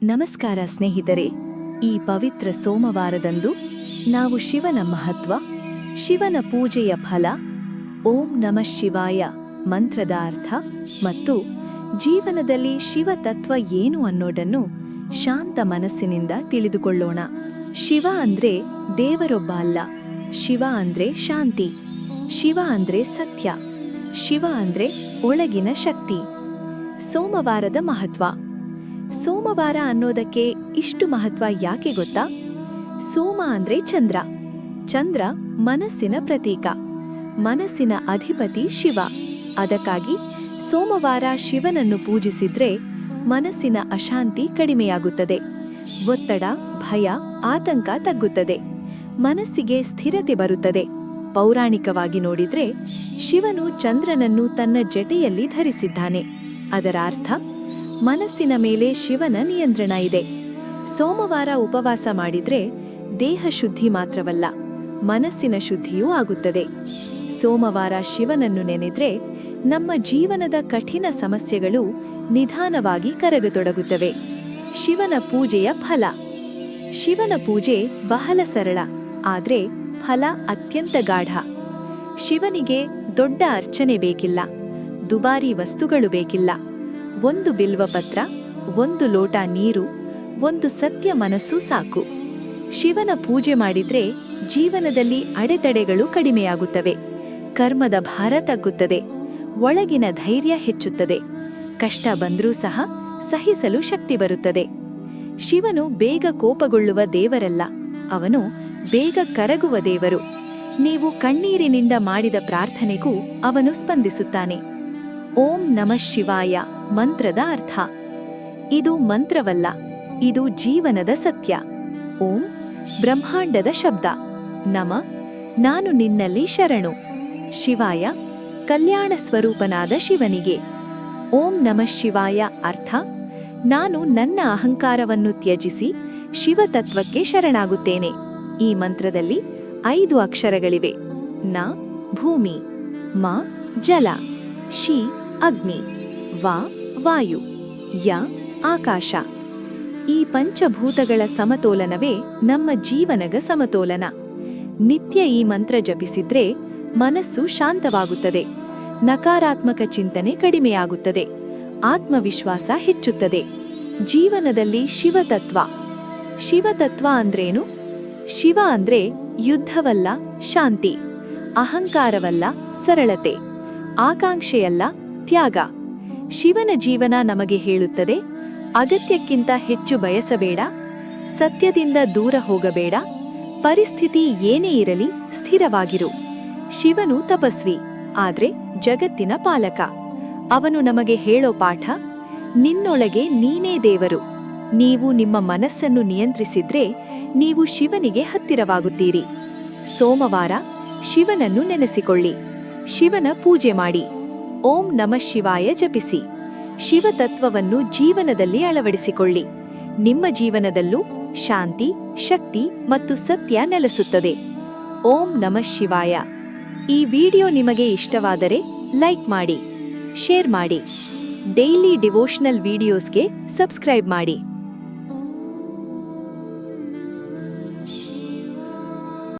ನಮಸ್ಕಾರ ಸ್ನೇಹಿತರೆ. ಈ ಪವಿತ್ರ ಸೋಮವಾರದಂದು ನಾವು ಶಿವನ ಮಹತ್ವ, ಶಿವನ ಪೂಜೆಯ ಫಲ, ಓಂ ನಮಃ ಶಿವಾಯ ಮಂತ್ರದ ಅರ್ಥ ಮತ್ತು ಜೀವನದಲ್ಲಿ ಶಿವ ತತ್ವ ಏನು ಅನ್ನೋದನ್ನು ಶಾಂತ ಮನಸ್ಸಿನಿಂದ ತಿಳಿದುಕೊಳ್ಳೋಣ. ಶಿವ ಅಂದ್ರೆ ದೇವರೊಬ್ಬ ಅಲ್ಲ. ಶಿವ ಅಂದ್ರೆ ಶಾಂತಿ. ಶಿವ ಅಂದ್ರೆ ಸತ್ಯ. ಶಿವ ಅಂದ್ರೆ ಒಳಗಿನ ಶಕ್ತಿ. ಸೋಮವಾರದ ಮಹತ್ವ. ಸೋಮವಾರ ಅನ್ನೋದಕ್ಕೆ ಇಷ್ಟು ಮಹತ್ವ ಯಾಕೆ ಗೊತ್ತಾ? ಸೋಮ ಅಂದ್ರೆ ಚಂದ್ರ. ಚಂದ್ರ ಮನಸ್ಸಿನ ಪ್ರತೀಕ. ಮನಸ್ಸಿನ ಅಧಿಪತಿ ಶಿವ. ಅದಕ್ಕಾಗಿ ಸೋಮವಾರ ಶಿವನನ್ನು ಪೂಜಿಸಿದ್ರೆ ಮನಸ್ಸಿನ ಅಶಾಂತಿ ಕಡಿಮೆಯಾಗುತ್ತದೆ. ಒತ್ತಡ, ಭಯ, ಆತಂಕ ತಗ್ಗುತ್ತದೆ. ಮನಸ್ಸಿಗೆ ಸ್ಥಿರತೆ ಬರುತ್ತದೆ. ಪೌರಾಣಿಕವಾಗಿ ನೋಡಿದ್ರೆ ಶಿವನು ಚಂದ್ರನನ್ನು ತನ್ನ ಜಟೆಯಲ್ಲಿ ಧರಿಸಿದ್ದಾನೆ. ಅದರ ಅರ್ಥ ಮನಸ್ಸಿನ ಮೇಲೆ ಶಿವನ ನಿಯಂತ್ರಣ ಇದೆ. ಸೋಮವಾರ ಉಪವಾಸ ಮಾಡಿದ್ರೆ ದೇಹ ಶುದ್ಧಿ ಮಾತ್ರವಲ್ಲ, ಮನಸ್ಸಿನ ಶುದ್ಧಿಯೂ ಆಗುತ್ತದೆ. ಸೋಮವಾರ ಶಿವನನ್ನು ನೆನೆದ್ರೆ ನಮ್ಮ ಜೀವನದ ಕಠಿಣ ಸಮಸ್ಯೆಗಳು ನಿಧಾನವಾಗಿ ಕರಗತೊಡಗುತ್ತವೆ. ಶಿವನ ಪೂಜೆಯ ಫಲ. ಶಿವನ ಪೂಜೆ ಬಹಳ ಸರಳ, ಆದ್ರೆ ಫಲ ಅತ್ಯಂತ ಗಾಢ. ಶಿವನಿಗೆ ದೊಡ್ಡ ಅರ್ಚನೆ ಬೇಕಿಲ್ಲ, ದುಬಾರಿ ವಸ್ತುಗಳು ಬೇಕಿಲ್ಲ. ಒಂದು ಬಿಲ್ವಪತ್ರ, ಒಂದು ಲೋಟ ನೀರು, ಒಂದು ಸತ್ಯ ಮನಸ್ಸು ಸಾಕು. ಶಿವನ ಪೂಜೆ ಮಾಡಿದ್ರೆ ಜೀವನದಲ್ಲಿ ಅಡೆತಡೆಗಳು ಕಡಿಮೆಯಾಗುತ್ತವೆ. ಕರ್ಮದ ಭಾರ ತಗ್ಗುತ್ತದೆ. ಒಳಗಿನ ಧೈರ್ಯ ಹೆಚ್ಚುತ್ತದೆ. ಕಷ್ಟ ಬಂದ್ರೂ ಸಹ ಸಹಿಸಲು ಶಕ್ತಿ ಬರುತ್ತದೆ. ಶಿವನು ಬೇಗ ಕೋಪಗೊಳ್ಳುವ ದೇವರಲ್ಲ, ಅವನು ಬೇಗ ಕರಗುವ ದೇವರು. ನೀವು ಕಣ್ಣೀರಿನಿಂದ ಮಾಡಿದ ಪ್ರಾರ್ಥನೆಗೂ ಅವನು ಸ್ಪಂದಿಸುತ್ತಾನೆ. ಓಂ ನಮಃ ಶಿವಾಯ ಮಂತ್ರದ ಅರ್ಥ. ಇದು ಮಂತ್ರವಲ್ಲ, ಇದು ಜೀವನದ ಸತ್ಯ. ಓಂ ಬ್ರಹ್ಮಾಂಡದ ಶಬ್ದ. ನಮ ನಾನು ನಿನ್ನಲ್ಲಿ ಶರಣು. ಶಿವಾಯ ಕಲ್ಯಾಣ ಸ್ವರೂಪನಾದ ಶಿವನಿಗೆ. ಓಂ ನಮಃ ಶಿವಾಯ ಅರ್ಥ ನಾನು ನನ್ನ ಅಹಂಕಾರವನ್ನು ತ್ಯಜಿಸಿ ಶಿವತತ್ವಕ್ಕೆ ಶರಣಾಗುತ್ತೇನೆ. ಈ ಮಂತ್ರದಲ್ಲಿ 5 ಅಕ್ಷರಗಳಿವೆ. ನ ಭೂಮಿ, ಮ ಜಲ, ಶಿ ಅಗ್ನಿ, ವಾ ವಾಯು, ಯ ಆಕಾಶ. ಈ ಪಂಚಭೂತಗಳ ಸಮತೋಲನವೇ ನಮ್ಮ ಜೀವನದ ಸಮತೋಲನ. ನಿತ್ಯ ಈ ಮಂತ್ರ ಜಪಿಸಿದ್ರೆ ಮನಸ್ಸು ಶಾಂತವಾಗುತ್ತದೆ. ನಕಾರಾತ್ಮಕ ಚಿಂತನೆ ಕಡಿಮೆಯಾಗುತ್ತದೆ. ಆತ್ಮವಿಶ್ವಾಸ ಹೆಚ್ಚುತ್ತದೆ. ಜೀವನದಲ್ಲಿ ಶಿವತತ್ವ. ಶಿವತತ್ವ ಅಂದ್ರೇನು? ಶಿವ ಅಂದ್ರೆ ಯುದ್ಧವಲ್ಲ, ಶಾಂತಿ. ಅಹಂಕಾರವಲ್ಲ, ಸರಳತೆ. ಆಕಾಂಕ್ಷೆಯಲ್ಲ, ತ್ಯಾಗ. ಶಿವನ ಜೀವನ ನಮಗೆ ಹೇಳುತ್ತದೆ, ಅಗತ್ಯಕ್ಕಿಂತ ಹೆಚ್ಚು ಬಯಸಬೇಡ, ಸತ್ಯದಿಂದ ದೂರ ಹೋಗಬೇಡ, ಪರಿಸ್ಥಿತಿ ಏನೇ ಇರಲಿ ಸ್ಥಿರವಾಗಿರು. ಶಿವನು ತಪಸ್ವಿ, ಆದ್ರೆ ಜಗತ್ತಿನ ಪಾಲಕ. ಅವನು ನಮಗೆ ಹೇಳೋ ಪಾಠ, ನಿನ್ನೊಳಗೆ ನೀನೇ ದೇವರು. ನೀವು ನಿಮ್ಮ ಮನಸ್ಸನ್ನು ನಿಯಂತ್ರಿಸಿದ್ರೆ ನೀವು ಶಿವನಿಗೆ ಹತ್ತಿರವಾಗುತ್ತೀರಿ. ಸೋಮವಾರ ಶಿವನನ್ನು ನೆನೆಸಿಕೊಳ್ಳಿ. ಶಿವನ ಪೂಜೆ ಮಾಡಿ. ಓಂ ನಮಃ ಶಿವಾಯ ಜಪಿಸಿ. ಶಿವತತ್ವವನ್ನು ಜೀವನದಲ್ಲಿ ಅಳವಡಿಸಿಕೊಳ್ಳಿ. ನಿಮ್ಮ ಜೀವನದಲ್ಲೂ ಶಾಂತಿ, ಶಕ್ತಿ ಮತ್ತು ಸತ್ಯ ನೆಲೆಸುತ್ತದೆ. ಓಂ ನಮಃ ಶಿವಾಯ. ಈ ವಿಡಿಯೋ ನಿಮಗೆ ಇಷ್ಟವಾದರೆ ಲೈಕ್ ಮಾಡಿ, ಶೇರ್ ಮಾಡಿ. ಡೈಲಿ ಡಿವೋಷನಲ್ ವಿಡಿಯೋಸ್ಗೆ ಸಬ್ಸ್ಕ್ರೈಬ್ ಮಾಡಿ.